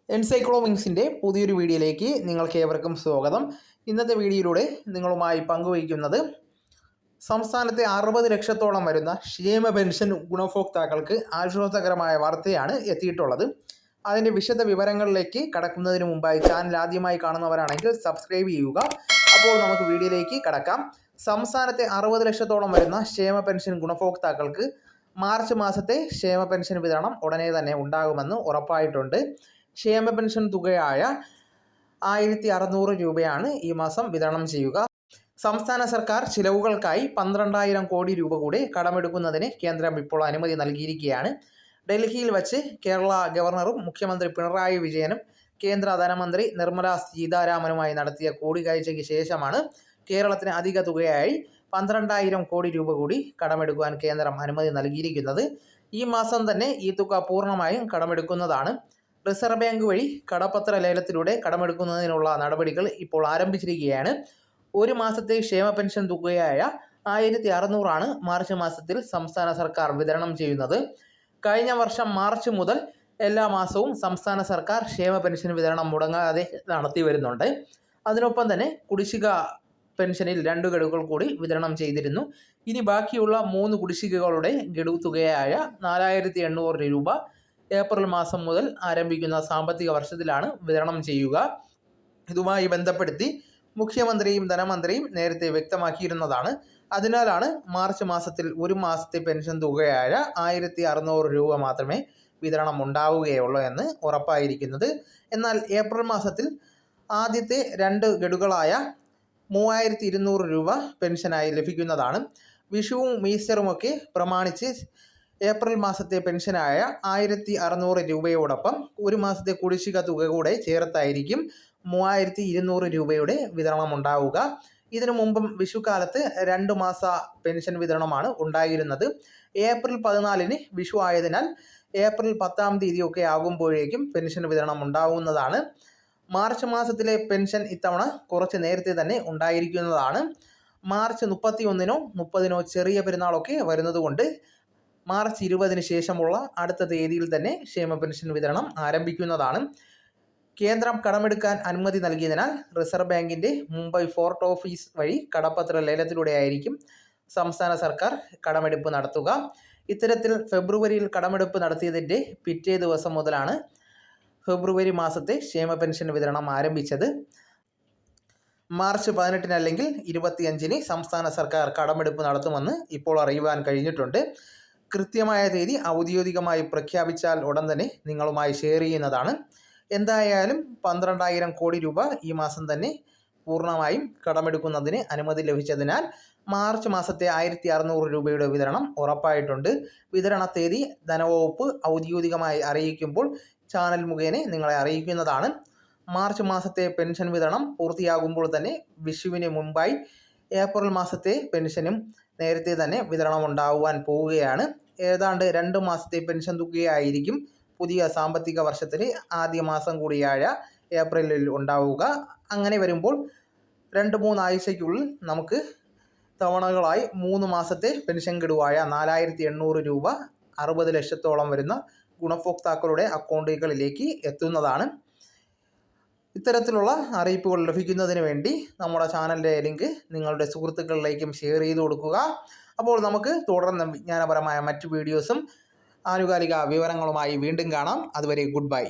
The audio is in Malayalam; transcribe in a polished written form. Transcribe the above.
എൻസൈക്ലോമിങ്സിൻ്റെ പുതിയൊരു വീഡിയോയിലേക്ക് നിങ്ങൾക്ക് ഏവർക്കും സ്വാഗതം. ഇന്നത്തെ വീഡിയോയിലൂടെ നിങ്ങളുമായി പങ്കുവയ്ക്കുന്നത് സംസ്ഥാനത്തെ 60 ലക്ഷത്തോളം വരുന്ന ക്ഷേമ പെൻഷൻ ഗുണഭോക്താക്കൾക്ക് ആശ്വാസകരമായ വാർത്തയാണ് എത്തിയിട്ടുള്ളത്. അതിൻ്റെ വിശദ വിവരങ്ങളിലേക്ക് കടക്കുന്നതിന് മുമ്പായി ചാനൽ ആദ്യമായി കാണുന്നവരാണെങ്കിൽ സബ്സ്ക്രൈബ് ചെയ്യുക. അപ്പോൾ നമുക്ക് വീഡിയോയിലേക്ക് കടക്കാം. സംസ്ഥാനത്തെ 60 ലക്ഷത്തോളം വരുന്ന ക്ഷേമ പെൻഷൻ ഗുണഭോക്താക്കൾക്ക് മാർച്ച് മാസത്തെ ക്ഷേമ പെൻഷൻ വിതരണം ഉടനെ തന്നെ ഉണ്ടാകുമെന്ന് ഉറപ്പായിട്ടുണ്ട്. ക്ഷേമ പെൻഷൻ തുകയായ 1600 രൂപയാണ് ഈ മാസം വിതരണം ചെയ്യുക. സംസ്ഥാന സർക്കാർ ചിലവുകൾക്കായി 12,000 കോടി രൂപ കൂടി കടമെടുക്കുന്നതിന് കേന്ദ്രം ഇപ്പോൾ അനുമതി നൽകിയിരിക്കുകയാണ്. ഡൽഹിയിൽ വച്ച് കേരള ഗവർണറും മുഖ്യമന്ത്രി പിണറായി വിജയനും കേന്ദ്ര ധനമന്ത്രി നിർമ്മല സീതാരാമനുമായി നടത്തിയ കൂടിക്കാഴ്ചയ്ക്ക് ശേഷമാണ് കേരളത്തിന് അധിക തുകയായി 12,000 കോടി രൂപ കൂടി കടമെടുക്കുവാൻ കേന്ദ്രം അനുമതി നൽകിയിരിക്കുന്നത്. ഈ മാസം തന്നെ ഈ തുക പൂർണ്ണമായും കടമെടുക്കുന്നതാണ്. റിസർവ് ബാങ്ക് വഴി കടപ്പത്ര ലേലത്തിലൂടെ കടമെടുക്കുന്നതിനുള്ള നടപടികൾ ഇപ്പോൾ ആരംഭിച്ചിരിക്കുകയാണ്. ഒരു മാസത്തെ ക്ഷേമ പെൻഷൻ തുകയായ 1600 മാർച്ച് മാസത്തിൽ സംസ്ഥാന സർക്കാർ വിതരണം ചെയ്യുന്നത്. കഴിഞ്ഞ വർഷം മാർച്ച് മുതൽ എല്ലാ മാസവും സംസ്ഥാന സർക്കാർ ക്ഷേമ പെൻഷൻ വിതരണം മുടങ്ങാതെ നടത്തി വരുന്നുണ്ട്. അതിനൊപ്പം തന്നെ കുടിശ്ശിക പെൻഷനിൽ 2 ഗഡുക്കൾ കൂടി വിതരണം ചെയ്തിരുന്നു. ഇനി ബാക്കിയുള്ള 3 കുടിശ്ശികകളുടെ ഗഡു തുകയായ 4800 രൂപ ഏപ്രിൽ മാസം മുതൽ ആരംഭിക്കുന്ന സാമ്പത്തിക വർഷത്തിലാണ് വിതരണം ചെയ്യുക. ഇതുമായി ബന്ധപ്പെടുത്തി മുഖ്യമന്ത്രിയും ധനമന്ത്രിയും നേരത്തെ വ്യക്തമാക്കിയിരുന്നതാണ്. അതിനാലാണ് മാർച്ച് മാസത്തിൽ ഒരു മാസത്തെ പെൻഷൻ തുകയായ 1600 രൂപ മാത്രമേ വിതരണം ഉണ്ടാവുകയുള്ളൂ എന്ന് ഉറപ്പായിരിക്കുന്നത്. എന്നാൽ ഏപ്രിൽ മാസത്തിൽ ആദ്യത്തെ 2 ഗഡുക്കളായ 3200 രൂപ പെൻഷനായി ലഭിക്കുന്നതാണ്. വിഷുവും ഈസ്റ്ററുമൊക്കെ പ്രമാണിച്ച് ഏപ്രിൽ മാസത്തെ പെൻഷനായ 1600 രൂപയോടൊപ്പം ഒരു മാസത്തെ കുടിശ്ശിക തുക കൂടെ ചേർത്തായിരിക്കും 3200 രൂപയുടെ വിതരണം ഉണ്ടാവുക. ഇതിനു മുമ്പും വിഷുക്കാലത്ത് 2 മാസ പെൻഷൻ വിതരണമാണ് ഉണ്ടായിരുന്നത്. ഏപ്രിൽ 14 വിഷു ആയതിനാൽ ഏപ്രിൽ 10 തീയതിയൊക്കെ ആകുമ്പോഴേക്കും പെൻഷൻ വിതരണം ഉണ്ടാവുന്നതാണ്. മാർച്ച് മാസത്തിലെ പെൻഷൻ ഇത്തവണ കുറച്ച് നേരത്തെ തന്നെ ഉണ്ടായിരിക്കുന്നതാണ്. മാർച്ച് 31 30 ചെറിയ പെരുന്നാളൊക്കെ വരുന്നതുകൊണ്ട് മാർച്ച് 20 ശേഷമുള്ള അടുത്ത തീയതിയിൽ തന്നെ ക്ഷേമ പെൻഷൻ വിതരണം ആരംഭിക്കുന്നതാണ്. കേന്ദ്രം കടമെടുക്കാൻ അനുമതി നൽകിയതിനാൽ റിസർവ് ബാങ്കിൻ്റെ മുംബൈ ഫോർട്ട് ഓഫീസ് വഴി കടപ്പത്ര ലേലത്തിലൂടെ ആയിരിക്കും സംസ്ഥാന സർക്കാർ കടമെടുപ്പ് നടത്തുക. ഇത്തരത്തിൽ ഫെബ്രുവരിയിൽ കടമെടുപ്പ് നടത്തിയതിൻ്റെ പിറ്റേ ദിവസം മുതലാണ് ഫെബ്രുവരി മാസത്തെ ക്ഷേമ പെൻഷൻ വിതരണം ആരംഭിച്ചത്. മാർച്ച് 18 അല്ലെങ്കിൽ 25 സംസ്ഥാന സർക്കാർ കടമെടുപ്പ് നടത്തുമെന്ന് ഇപ്പോൾ അറിയുവാൻ കഴിഞ്ഞിട്ടുണ്ട്. കൃത്യമായ തീയതി ഔദ്യോഗികമായി പ്രഖ്യാപിച്ചാൽ ഉടൻ തന്നെ നിങ്ങളുമായി ഷെയർ ചെയ്യുന്നതാണ്. എന്തായാലും 12,000 കോടി രൂപ ഈ മാസം തന്നെ പൂർണ്ണമായും കടമെടുക്കുന്നതിന് അനുമതി ലഭിച്ചതിനാൽ മാർച്ച് മാസത്തെ 1600 രൂപയുടെ വിതരണം ഉറപ്പായിട്ടുണ്ട്. വിതരണ തീയതി ധനവകുപ്പ് ഔദ്യോഗികമായി അറിയിക്കുമ്പോൾ ചാനൽ മുഖേന നിങ്ങളെ അറിയിക്കുന്നതാണ്. മാർച്ച് മാസത്തെ പെൻഷൻ വിതരണം പൂർത്തിയാകുമ്പോൾ തന്നെ വിഷുവിന് മുമ്പായി ഏപ്രിൽ മാസത്തെ പെൻഷനും നേരത്തെ തന്നെ വിതരണം ഉണ്ടാകുവാൻ പോവുകയാണ്. ഏതാണ്ട് 2 മാസത്തെ പെൻഷൻ തുകയായിരിക്കും പുതിയ സാമ്പത്തിക വർഷത്തിൽ ആദ്യ മാസം കൂടിയായ ഏപ്രിലിൽ ഉണ്ടാവുക. അങ്ങനെ വരുമ്പോൾ 2-3 ആഴ്ചയ്ക്കുള്ളിൽ നമുക്ക് തവണകളായി 3 മാസത്തെ പെൻഷൻ ഗഡുവായ 4800 രൂപ 60 ലക്ഷത്തോളം വരുന്ന ഗുണഭോക്താക്കളുടെ അക്കൗണ്ടുകളിലേക്ക് എത്തുന്നതാണ്. ഇത്തരത്തിലുള്ള അറിയിപ്പുകൾ ലഭിക്കുന്നതിന് വേണ്ടി നമ്മുടെ ചാനലിൻ്റെ ലിങ്ക് നിങ്ങളുടെ സുഹൃത്തുക്കളിലേക്കും ഷെയർ ചെയ്ത് കൊടുക്കുക. അപ്പോൾ നമുക്ക് തുടർന്ന് വിജ്ഞാനപരമായ മറ്റു വീഡിയോസും ആനുകാലിക വിവരങ്ങളുമായി വീണ്ടും കാണാം. അതുവരെ ഗുഡ് ബൈ.